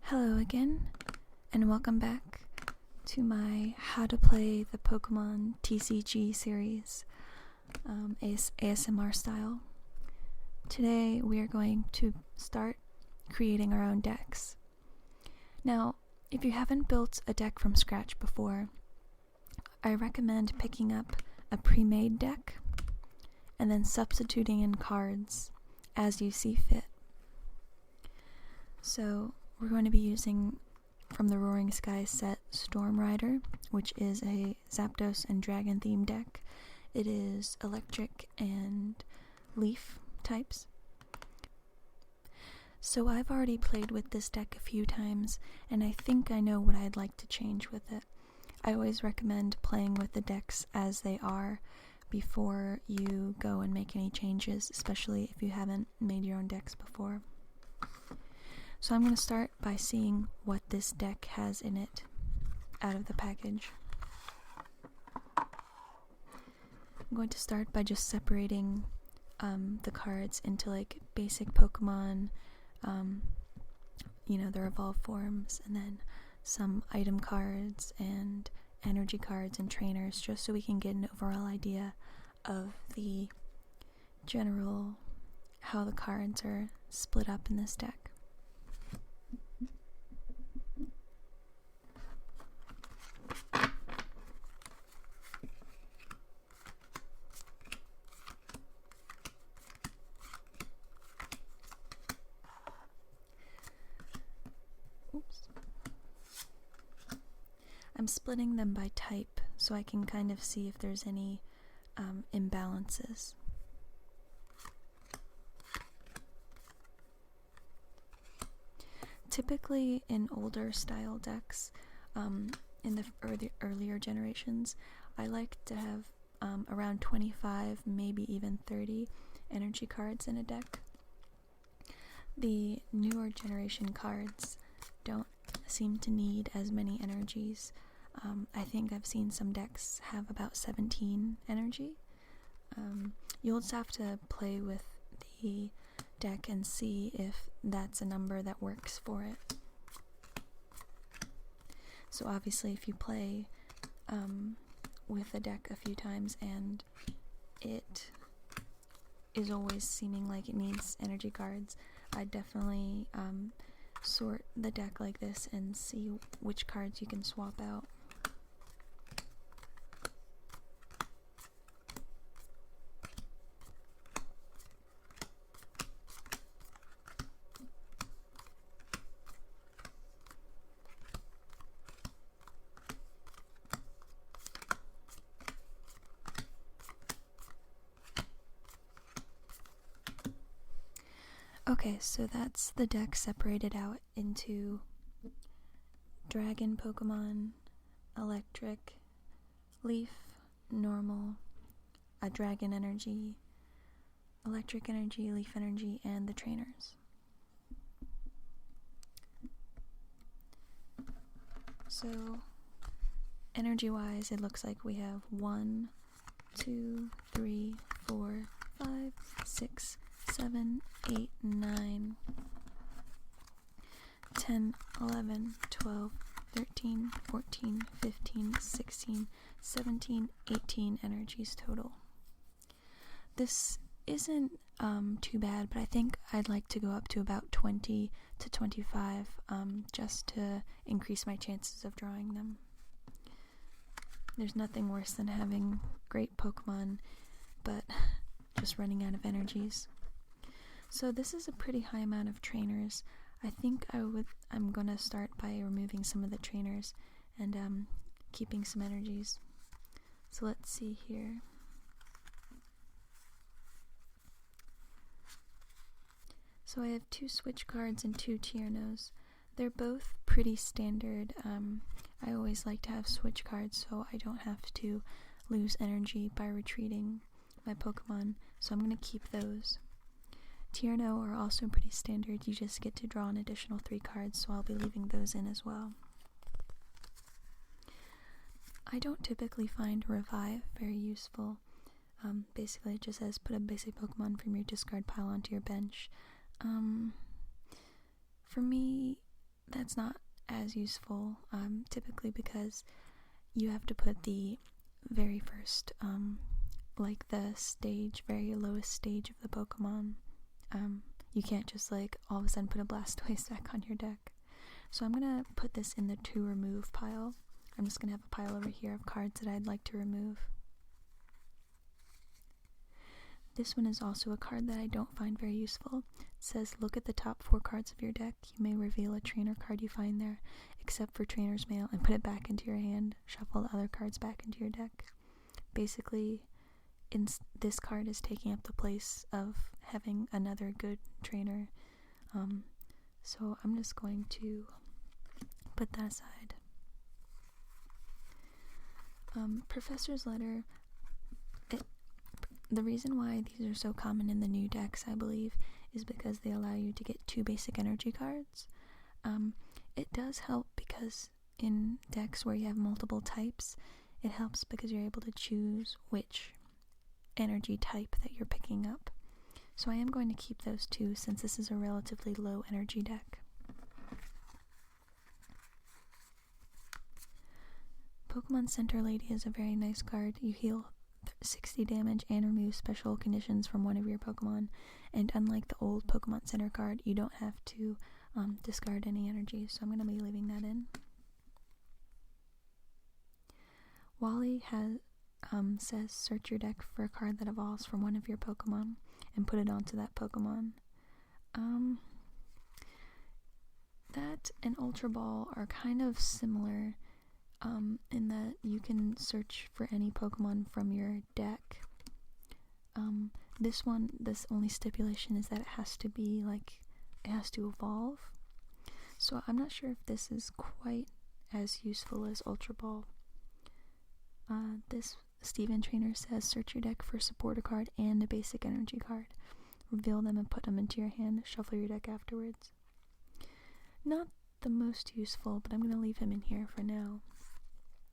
Hello again, and welcome back to my How to Play the Pokemon TCG series, ASMR style. Today we are going to start creating our own decks. Now, if you haven't built a deck from scratch before, I recommend picking up a pre-made deck and then substituting in cards as you see fit. So, we're going to be using from the Roaring Skies set Storm Rider, which is a Zapdos and Dragon themed deck. It is electric and leaf types. So I've already played with this deck a few times, and I think I know what I'd like to change with it. I always recommend playing with the decks as they are before you go and make any changes, especially if you haven't made your own decks before. So I'm going to start by seeing what this deck has in it out of the package. I'm going to start by just separating the cards into like basic Pokemon, their evolved forms, and then some item cards and energy cards and trainers, just so we can get an overall idea of the general how the cards are split up in this deck. I'm splitting them by type so I can kind of see if there's any imbalances. Typically in older style decks, in the earlier generations, I like to have around 25, maybe even 30 energy cards in a deck. The newer generation cards don't seem to need as many energies. I think I've seen some decks have about 17 energy. You'll just have to play with the deck and see if that's a number that works for it. So obviously if you play with a deck a few times and it is always seeming like it needs energy cards, I'd definitely sort the deck like this and see which cards you can swap out. Okay, so that's the deck separated out into Dragon Pokemon, Electric, Leaf, Normal, a Dragon Energy, Electric Energy, Leaf Energy, and the trainers. So, energy-wise, it looks like we have 1, 2, 3, 4, 5, 6, 7, 8, 9, 10, 11, 12, 13, 14, 15, 16, 17, 18 energies total. This isn't too bad, but I think I'd like to go up to about 20 to 25 just to increase my chances of drawing them. There's nothing worse than having great Pokemon, but just running out of energies. So this is a pretty high amount of trainers. I think I'm gonna start by removing some of the trainers and keeping some energies. So let's see here. So I have 2 switch cards and 2 Tiernos. They're both pretty standard. I always like to have switch cards so I don't have to lose energy by retreating my Pokemon, so I'm gonna keep those. Tierno are also pretty standard. You just get to draw an additional 3 cards, so I'll be leaving those in as well. I don't typically find Revive very useful. Basically it just says put a basic Pokemon from your discard pile onto your bench. For me, that's not as useful, typically because you have to put the very first, like the very lowest stage of the Pokemon. You can't just like all of a sudden put a Blastoise back on your deck. So I'm gonna put this in the to remove pile. I'm just gonna have a pile over here of cards that I'd like to remove. This one is also a card that I don't find very useful. It says, look at the top 4 cards of your deck. You may reveal a trainer card you find there, except for Trainer's Mail, and put it back into your hand. Shuffle the other cards back into your deck. Basically, this card is taking up the place of having another good trainer. So I'm just going to put that aside. Professor's Letter. The reason why these are so common in the new decks, I believe, is because they allow you to get 2 basic energy cards. It does help because in decks where you have multiple types, it helps because you're able to choose which energy type that you're picking up. So I am going to keep those 2 since this is a relatively low energy deck. Pokemon Center Lady is a very nice card. You heal 60 damage and remove special conditions from one of your Pokemon, and unlike the old Pokemon Center card, you don't have to discard any energy, so I'm going to be leaving that in. Wally says search your deck for a card that evolves from one of your Pokemon and put it onto that Pokemon. That and Ultra Ball are kind of similar in that you can search for any Pokemon from your deck. This only stipulation is that it has to evolve. So I'm not sure if this is quite as useful as Ultra Ball. This Steven Trainer says search your deck for a supporter card and a basic energy card. Reveal them and put them into your hand. Shuffle your deck afterwards. Not the most useful, but I'm going to leave him in here for now.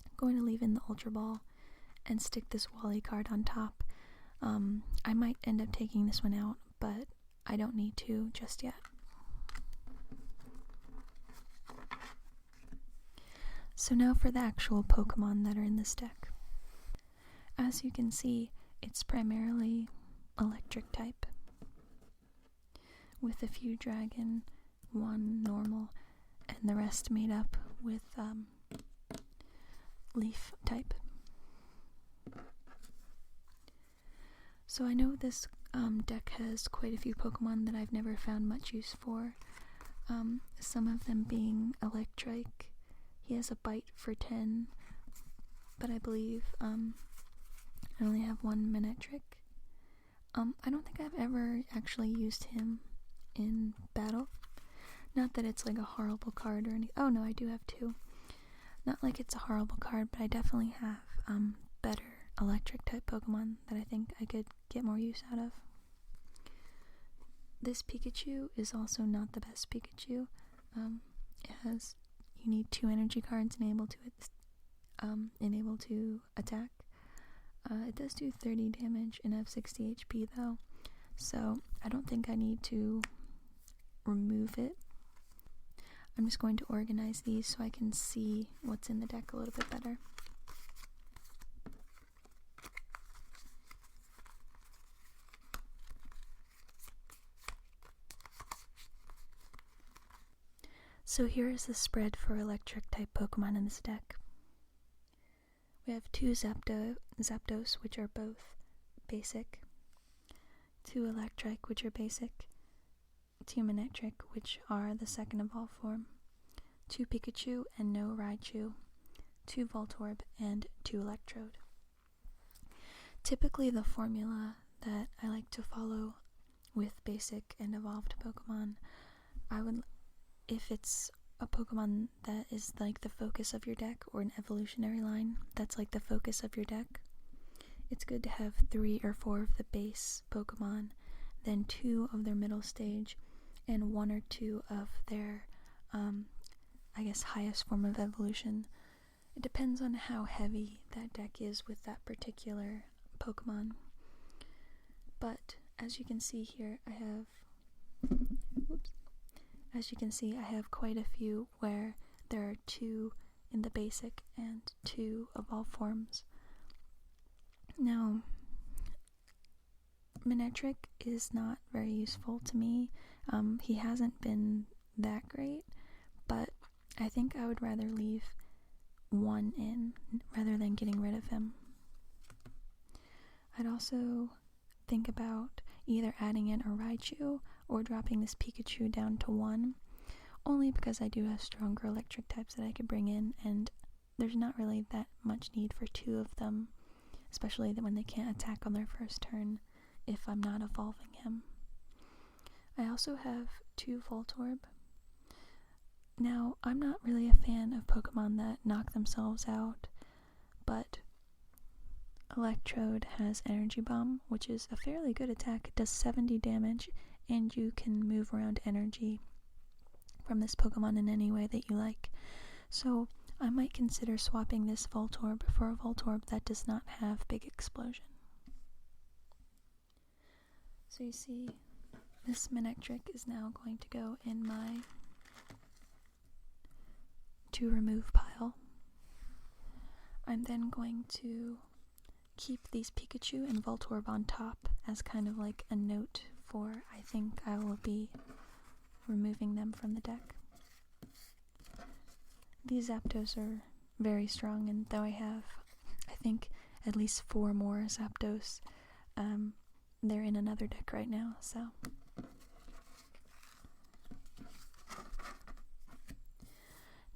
I'm going to leave in the Ultra Ball and stick this Wally card on top. I might end up taking this one out, but I don't need to just yet. So now for the actual Pokemon that are in this deck. As you can see, it's primarily electric type, with a few dragon, 1 normal, and the rest made up with leaf type. So I know this deck has quite a few Pokemon that I've never found much use for, some of them being electric. He has a bite for 10, but I believe I only have 1 Manectric. I don't think I've ever actually used him in battle. Not that it's like a horrible card or anything. Oh no, I do have 2. Not like it's a horrible card, but I definitely have better electric type Pokemon that I think I could get more use out of. This Pikachu is also not the best Pikachu. You need 2 energy cards and able to attack. It does do 30 damage and have 60 HP though, so I don't think I need to remove it. I'm just going to organize these so I can see what's in the deck a little bit better. So here is the spread for electric type Pokemon in this deck. We have 2 Zapdos, which are both basic, 2 electric, which are basic, 2 Manectric, which are the second evolved form, 2 Pikachu and no Raichu, 2 Voltorb, and 2 Electrode. Typically the formula that I like to follow with basic and evolved Pokemon, if it's a Pokemon that is like the focus of your deck, or an evolutionary line that's like the focus of your deck, it's good to have 3 or 4 of the base Pokemon, then 2 of their middle stage, and 1 or 2 of their, highest form of evolution. It depends on how heavy that deck is with that particular Pokemon. But as you can see here, I As you can see, I have quite a few where there are 2 in the basic and 2 of all forms. Now, Manectric is not very useful to me. He hasn't been that great, but I think I would rather leave 1 in rather than getting rid of him. I'd also think about either adding in a Raichu or dropping this Pikachu down to 1, only because I do have stronger electric types that I could bring in, and there's not really that much need for 2 of them, especially when they can't attack on their first turn if I'm not evolving him. I also have 2 Voltorb. Now, I'm not really a fan of Pokemon that knock themselves out, but Electrode has Energy Bomb, which is a fairly good attack. It does 70 damage, and you can move around energy from this Pokemon in any way that you like. So I might consider swapping this Voltorb for a Voltorb that does not have Big Explosion. So you see, this Manectric is now going to go in my to remove pile. I'm then going to keep these Pikachu and Voltorb on top as kind of like a note for I think I will be removing them from the deck. These Zapdos are very strong, and though I have, I think, at least 4 more Zapdos, they're in another deck right now, so.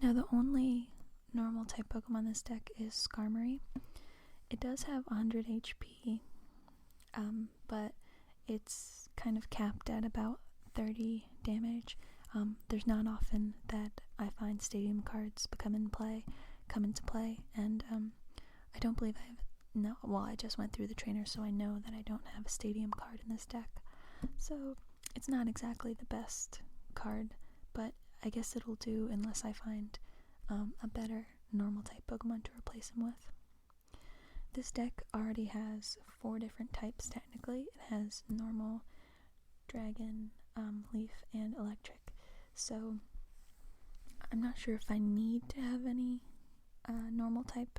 Now the only normal type Pokemon in this deck is Skarmory. It does have 100 HP, but it's kind of capped at about 30 damage. There's not often that I find stadium cards come into play, and I don't believe I have, no, well, I just went through the trainer, so I know that I don't have a stadium card in this deck. So it's not exactly the best card, but I guess it'll do unless I find a better normal type Pokemon to replace him with. This deck already has 4 different types technically. It has normal, dragon, leaf, and electric. So I'm not sure if I need to have any normal type,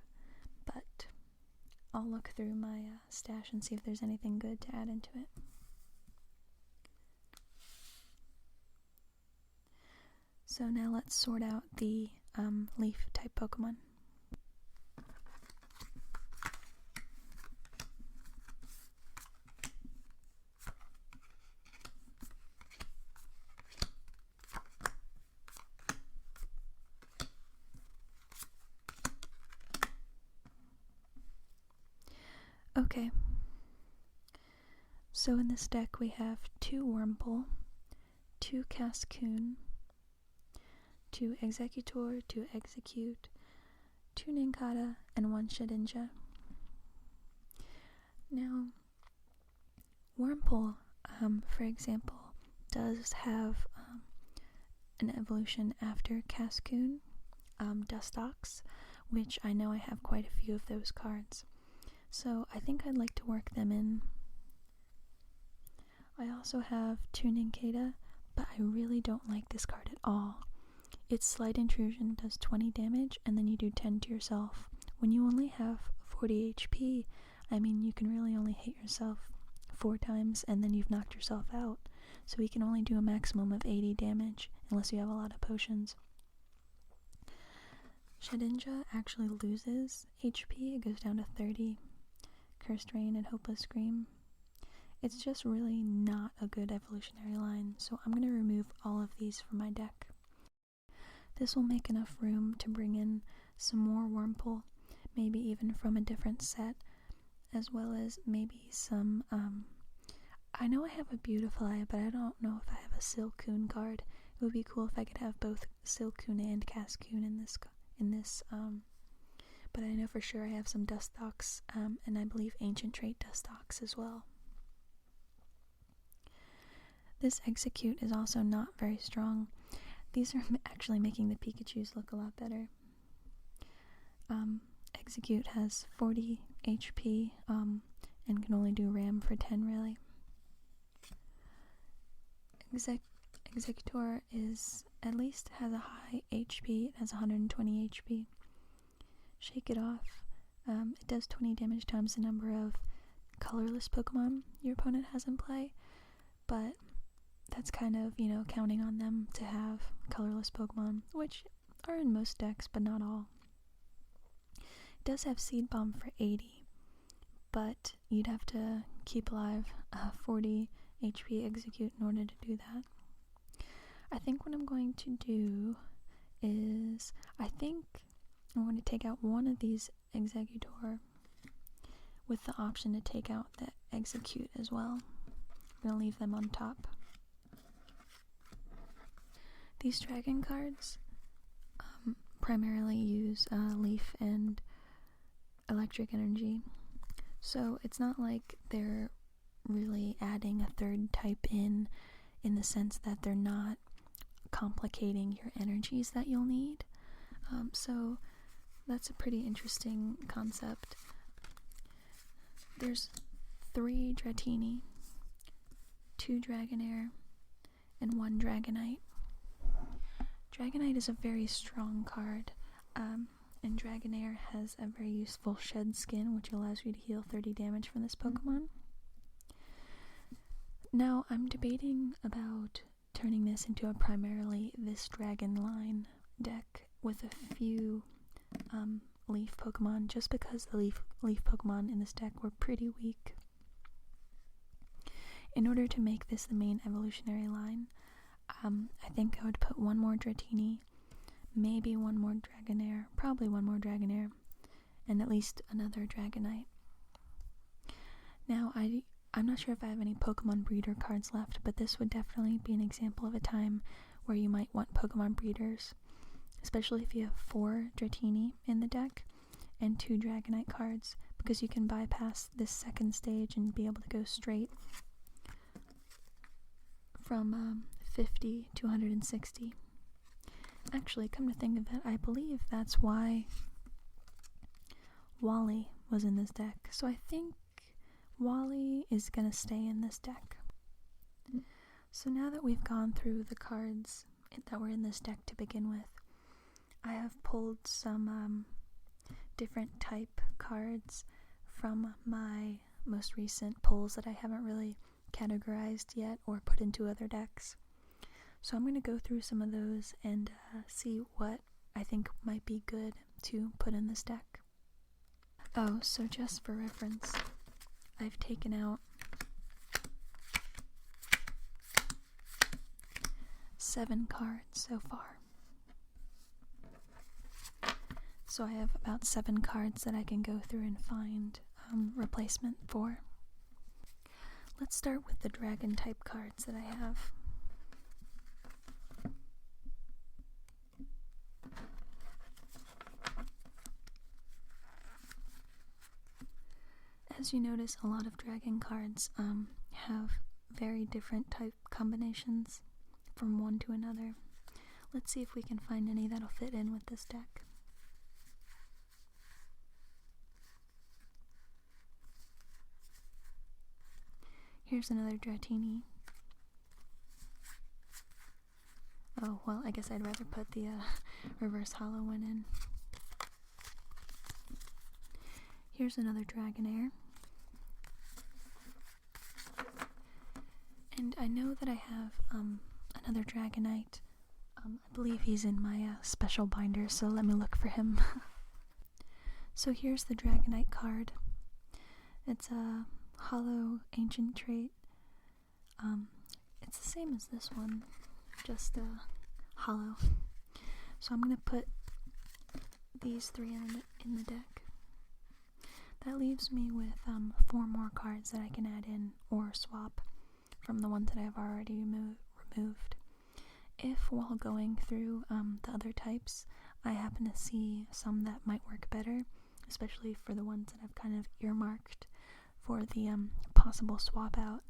but I'll look through my stash and see if there's anything good to add into it. So now let's sort out the leaf type Pokemon. Okay, so in this deck we have 2 Wurmple, 2 Cascoon, 2 Executor, 2 Execute, 2 Nincada, and 1 Shedinja. Now, Wurmple, for example, does have an evolution after Cascoon, Dustox, which I know I have quite a few of those cards. So I think I'd like to work them in. I also have 2 Nincada, but I really don't like this card at all. Its Slight Intrusion does 20 damage, and then you do 10 to yourself. When you only have 40 HP, I mean, you can really only hit yourself 4 times, and then you've knocked yourself out. So you can only do a maximum of 80 damage, unless you have a lot of potions. Shedinja actually loses HP, it goes down to 30. Cursed Rain and Hopeless Scream. It's just really not a good evolutionary line, so I'm going to remove all of these from my deck. This will make enough room to bring in some more Wurmple, maybe even from a different set, as well as maybe some, I know I have a Beautifly, but I don't know if I have a Silcoon card. It would be cool if I could have both Silcoon and Cascoon in this, but I know for sure I have some Dustox, and I believe Ancient Trait Dustox as well. This Execute is also not very strong. These are actually making the Pikachus look a lot better. Execute has 40 HP, and can only do Ram for 10 really. Executor at least has a high HP. It has 120 HP. Shake It Off. It does 20 damage times the number of colorless Pokemon your opponent has in play, but that's kind of, counting on them to have colorless Pokemon, which are in most decks, but not all. It does have Seed Bomb for 80, but you'd have to keep alive 40 HP Execute in order to do that. I think what I'm going to do is, I'm going to take out one of these Executor with the option to take out the Execute as well. I'm going to leave them on top. These dragon cards primarily use Leaf and Electric Energy, so it's not like they're really adding a third type in the sense that they're not complicating your energies that you'll need. So that's a pretty interesting concept. There's 3 Dratini, 2 Dragonair, and 1 Dragonite. Dragonite is a very strong card, and Dragonair has a very useful Shed Skin, which allows you to heal 30 damage from this Pokemon. Now, I'm debating about turning this into a primarily this Dragon line deck with a few Leaf Pokemon, just because the Leaf Pokemon in this deck were pretty weak. In order to make this the main evolutionary line, I think I would put 1 more Dratini, maybe 1 more Dragonair, probably 1 more Dragonair, and at least another Dragonite. Now, I'm not sure if I have any Pokemon breeder cards left, but this would definitely be an example of a time where you might want Pokemon breeders, especially if you have 4 Dratini in the deck and 2 Dragonite cards, because you can bypass this second stage and be able to go straight from 50 to 160. Actually, come to think of it, I believe that's why Wally was in this deck. So I think Wally is going to stay in this deck. So now that we've gone through the cards that were in this deck to begin with, I have pulled some different type cards from my most recent pulls that I haven't really categorized yet or put into other decks. So I'm going to go through some of those and see what I think might be good to put in this deck. Oh, so just for reference, I've taken out 7 cards so far. So I have about 7 cards that I can go through and find replacement for. Let's start with the dragon type cards that I have. As you notice, a lot of dragon cards have very different type combinations from one to another. Let's see if we can find any that'll fit in with this deck. Here's another Dratini. Oh, well, I guess I'd rather put the reverse hollow one in. Here's another Dragonair. And I know that I have another Dragonite. I believe he's in my special binder, so let me look for him. So here's the Dragonite card. It's a hollow ancient trait. It's the same as this one, just hollow. So I'm going to put these 3 in the deck. That leaves me with 4 more cards that I can add in or swap from the ones that I've already removed. If while going through the other types, I happen to see some that might work better, especially for the ones that I've kind of earmarked for the possible swap out,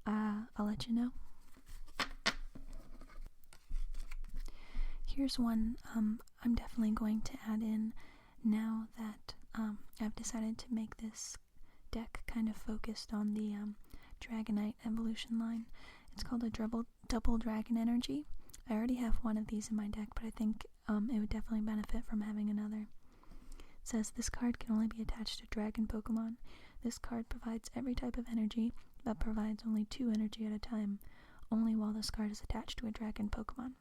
I'll let you know. Here's one I'm definitely going to add in now that I've decided to make this deck kind of focused on the Dragonite evolution line, It's called a double dragon energy. I already have one of these in my deck, but I think it would definitely benefit from having another. It says this card can only be attached to dragon Pokemon. This card provides every type of energy, but provides only 2 energy at a time, only while this card is attached to a dragon Pokemon.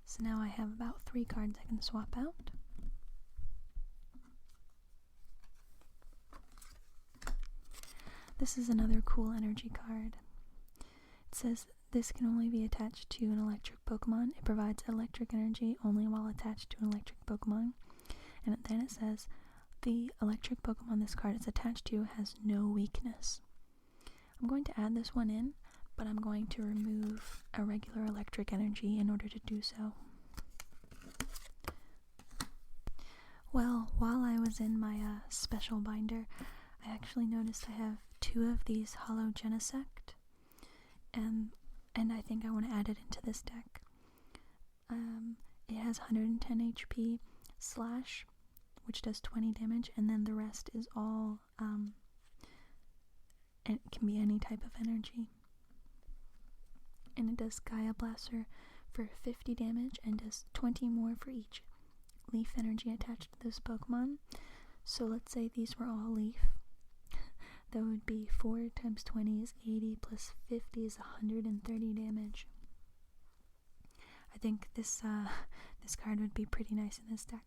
So now I have about 3 cards I can swap out. This is another cool energy card. It says this can only be attached to an electric Pokemon. It provides electric energy only while attached to an electric Pokemon. And then it says the electric Pokemon this card is attached to has no weakness. I'm going to add this one in, but I'm going to remove a regular electric energy in order to do so. Well, while I was in my special binder, I actually noticed I have 2 of these Hollow Genesect, and I think I want to add it into this deck. It has 110 HP slash, which does 20 damage, and then the rest is all, it can be any type of energy. And it does Gaia Blaster for 50 damage and does 20 more for each leaf energy attached to this Pokemon. So let's say these were all leaf. That would be 4 times 20 is 80 plus 50 is 130 damage. I think this card would be pretty nice in this deck.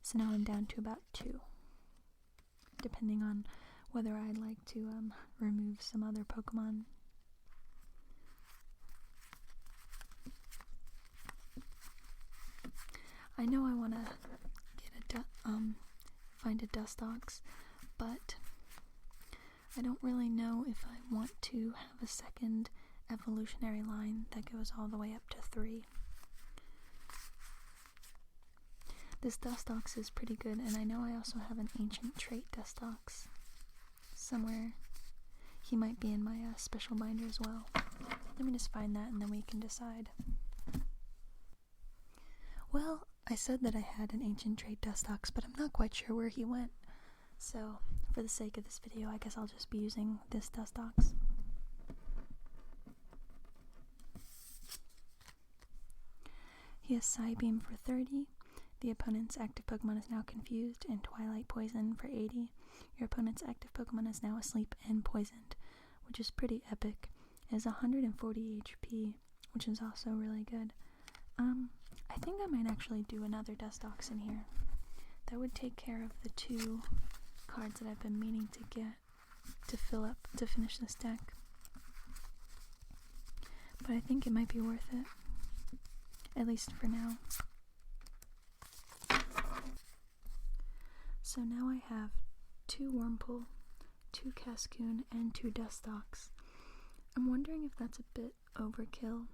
So now I'm down to about 2, depending on whether I'd like to remove some other Pokemon. I know I want to get find a Dustox, but I don't really know if I want to have a second evolutionary line that goes all the way up to 3. This Dustox is pretty good, and I know I also have an ancient trait Dustox somewhere. He might be in my special binder as well. Let me just find that and then we can decide. Well, I said that I had an ancient trait Dustox, but I'm not quite sure where he went. So, for the sake of this video, I guess I'll just be using this Dustox. He has Psybeam for 30. The opponent's active Pokemon is now confused, and Twilight Poison for 80. Your opponent's active Pokemon is now asleep and poisoned, which is pretty epic. It has 140 HP, which is also really good. I think I might actually do another Dustox in here. That would take care of the 2 cards that I've been meaning to get to finish this deck. But I think it might be worth it, at least for now. So now I have 2 Wurmple, 2 Cascoon, and 2 Dustox. I'm wondering if that's a bit overkill,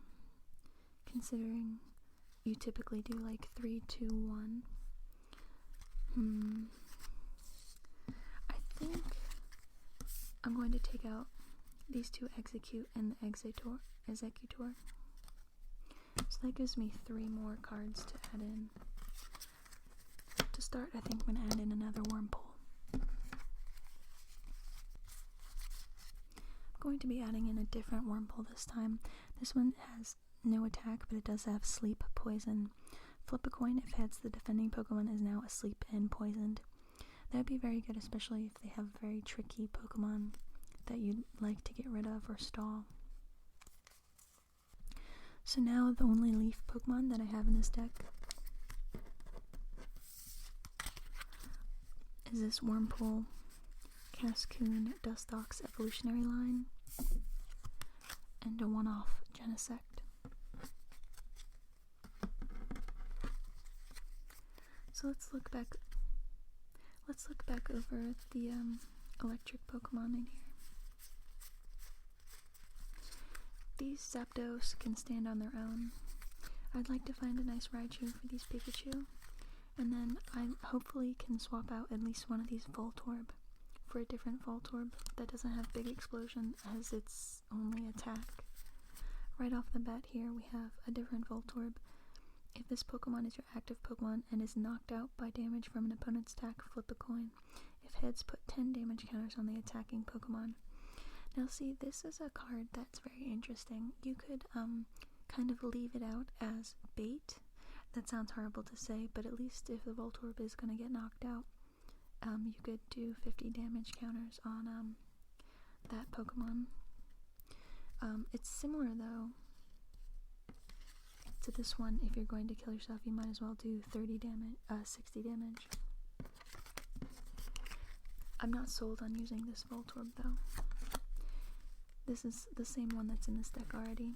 considering you typically do like 3, 2, 1. I think I'm going to take out these 2 Execute and the Executor. So that gives me 3 more cards to add in. To start, I think I'm going to add in another Wurmple. I'm going to be adding in a different Wurmple this time. This one has no attack, but it does have Sleep, Poison. Flip a coin if heads, the defending Pokemon is now asleep and poisoned. That would be very good, especially if they have very tricky Pokemon that you'd like to get rid of or stall. So now the only leaf Pokemon that I have in this deck is this Wurmple, Cascoon, Dustox evolutionary line, and a one-off Genesect. So let's look back over the electric Pokemon in here. These Zapdos can stand on their own. I'd like to find a nice Raichu for these Pikachu, and then I hopefully can swap out at least one of these Voltorb for a different Voltorb that doesn't have big explosion as its only attack. Right off the bat here we have a different Voltorb If this Pokemon is your active Pokemon and is knocked out by damage from an opponent's attack, flip a coin. If heads, put 10 damage counters on the attacking Pokemon. Now see, this is a card that's very interesting. You could kind of leave it out as bait. That sounds horrible to say, but at least if the Voltorb is going to get knocked out, you could do 50 damage counters on that Pokemon. It's similar though to this one. If you're going to kill yourself, you might as well do 60 damage. I'm not sold on using this Voltorb though. This is the same one that's in this deck already.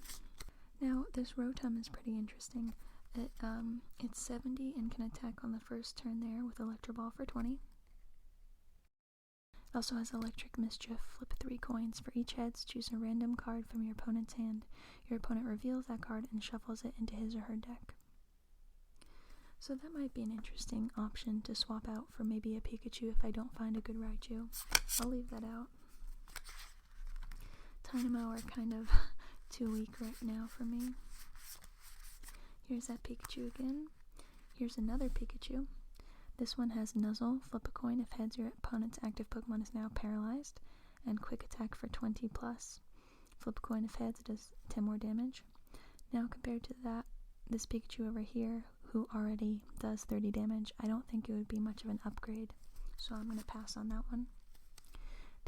Now, this Rotom is pretty interesting. It's 70 and can attack on the first turn there with Electro Ball for 20. It also has Electric Mischief. Flip 3 coins. For each heads, choose a random card from your opponent's hand. Your opponent reveals that card and shuffles it into his or her deck. So that might be an interesting option to swap out for maybe a Pikachu if I don't find a good Raichu. I'll leave that out. Dynamo are kind of too weak right now for me. Here's that Pikachu again. Here's another Pikachu. This one has Nuzzle. Flip a coin. If heads, your opponent's active Pokemon is now paralyzed. And quick attack for 20 plus. Flip a coin. If heads, it does 10 more damage. Now compared to that, this Pikachu over here, who already does 30 damage, I don't think it would be much of an upgrade. So I'm going to pass on that one.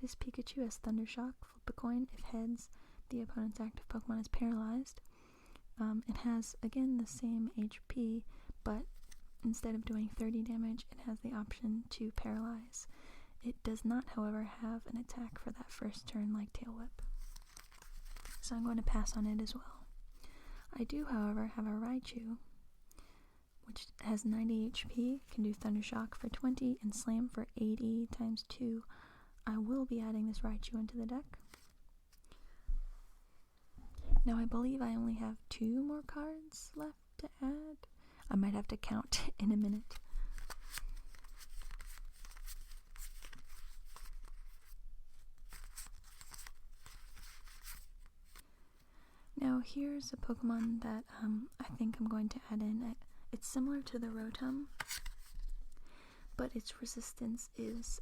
This Pikachu has Thundershock. Flip a coin. If heads, the opponent's active Pokemon is paralyzed. It has, again, the same HP, but instead of doing 30 damage, it has the option to paralyze. It does not, however, have an attack for that first turn like Tail Whip. So I'm going to pass on it as well. I do, however, have a Raichu, which has 90 HP, can do Thundershock for 20, and Slam for 80 times 2. I will be adding this Raichu into the deck. Now I believe I only have 2 more cards left to add. I might have to count in a minute. Now here's a Pokemon that I think I'm going to add in. It's similar to the Rotom, but its resistance is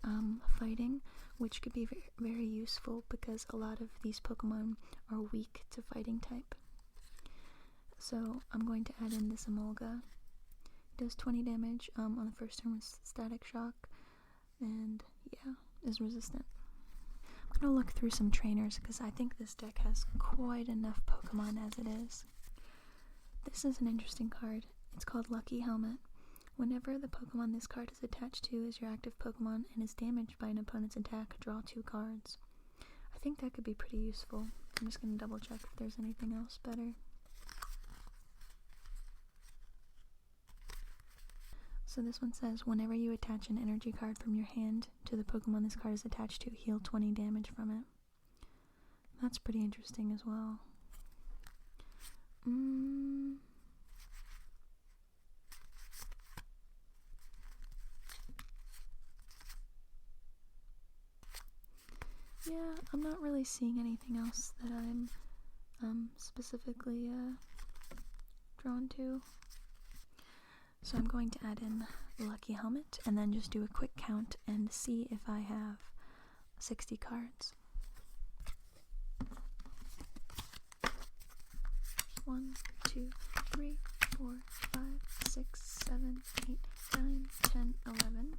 fighting, which could be very useful because a lot of these Pokemon are weak to fighting type. So I'm going to add in this Emolga. It does 20 damage on the first turn with Static Shock, and yeah, is resistant. I'm going to look through some trainers because I think this deck has quite enough Pokemon as it is. This is an interesting card. It's called Lucky Helmet. Whenever the Pokemon this card is attached to is your active Pokemon and is damaged by an opponent's attack, draw 2 cards. I think that could be pretty useful. I'm just going to double check if there's anything else better. So this one says, whenever you attach an energy card from your hand to the Pokemon this card is attached to, heal 20 damage from it. That's pretty interesting as well. Yeah, I'm not really seeing anything else that I'm specifically drawn to. So I'm going to add in Lucky Helmet and then just do a quick count and see if I have 60 cards. 1, 2, 3, 4, 5, 6, 7, 8, 9, 10, 11.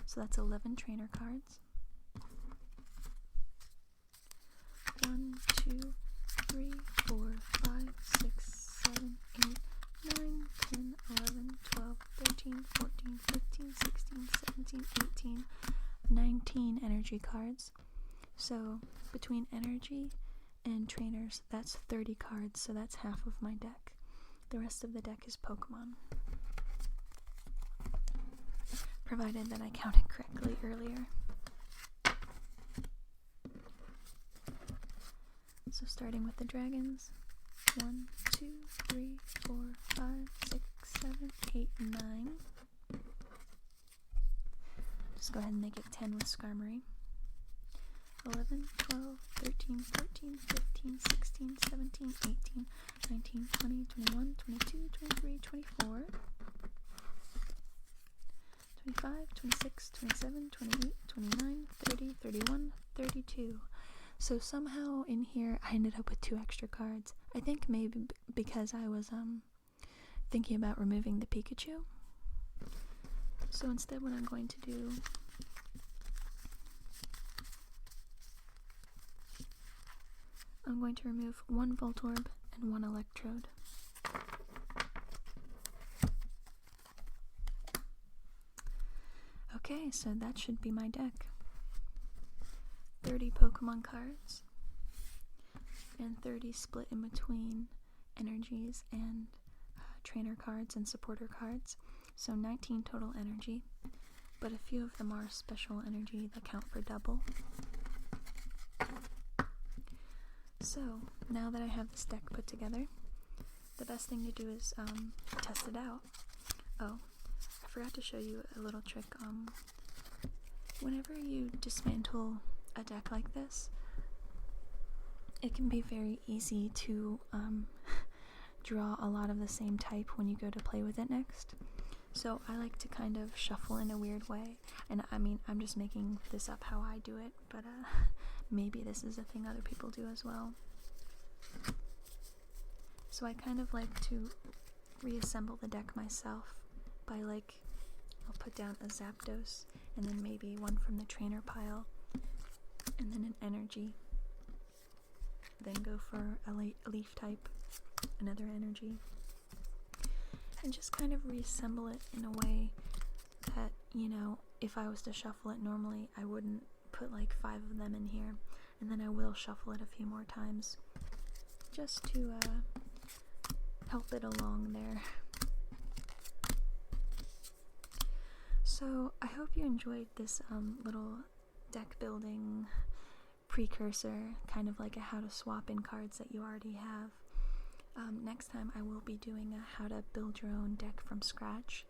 So that's 11 trainer cards. 1, 2, 3, 4, 5, 6, 7, 8, 9, 10, 11, 12, 13, 14, 15, 16, 17, 18, 19 energy cards. So between energy and trainers, that's 30 cards, so that's half of my deck. The rest of the deck is Pokemon. Provided that I counted correctly earlier. So starting with the dragons. 1, 2, 3, 4, 5, 6, 7, 8, 9. Just go ahead and make it 10 with Skarmory. 11, 12, 13, 14, 15, 16, 17, 18, 19, 20, 21, 22, 23, 24, 25, 26, 27, 28, 29, 30, 31, 32. So somehow in here I ended up with 2 extra cards. I think maybe because I was thinking about removing the Pikachu. So instead what I'm going to do, I'm going to remove 1 Voltorb and 1 Electrode. Okay, so that should be my deck. 30 Pokemon cards, and 30 split in between energies and trainer cards and supporter cards. So 19 total energy, but a few of them are special energy that count for double. So now that I have this deck put together, the best thing to do is test it out. Oh, I forgot to show you a little trick. Whenever you dismantle a deck like this, it can be very easy to draw a lot of the same type when you go to play with it next. So I like to kind of shuffle in a weird way, and I mean, I'm just making this up how I do it, but maybe this is a thing other people do as well. So I kind of like to reassemble the deck myself by, like, I'll put down a Zapdos, and then maybe one from the trainer pile, and then an energy, then go for a leaf type, another energy, and just kind of reassemble it in a way that, you know, if I was to shuffle it normally, I wouldn't put like 5 of them in here, and then I will shuffle it a few more times just to help it along there. So I hope you enjoyed this little deck building precursor, kind of like a how to swap in cards that you already have. Next time I will be doing a how to build your own deck from scratch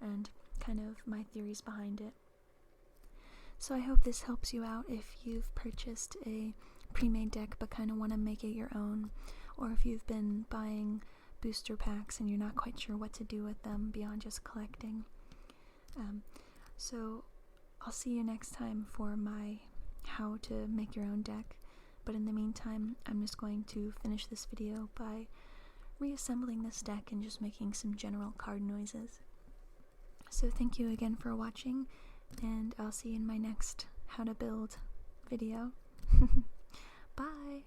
and kind of my theories behind it. So I hope this helps you out if you've purchased a pre-made deck but kind of want to make it your own, or if you've been buying booster packs and you're not quite sure what to do with them beyond just collecting. So I'll see you next time for my how to make your own deck, but in the meantime I'm just going to finish this video by reassembling this deck and just making some general card noises. So thank you again for watching, and I'll see you in my next how to build video. Bye!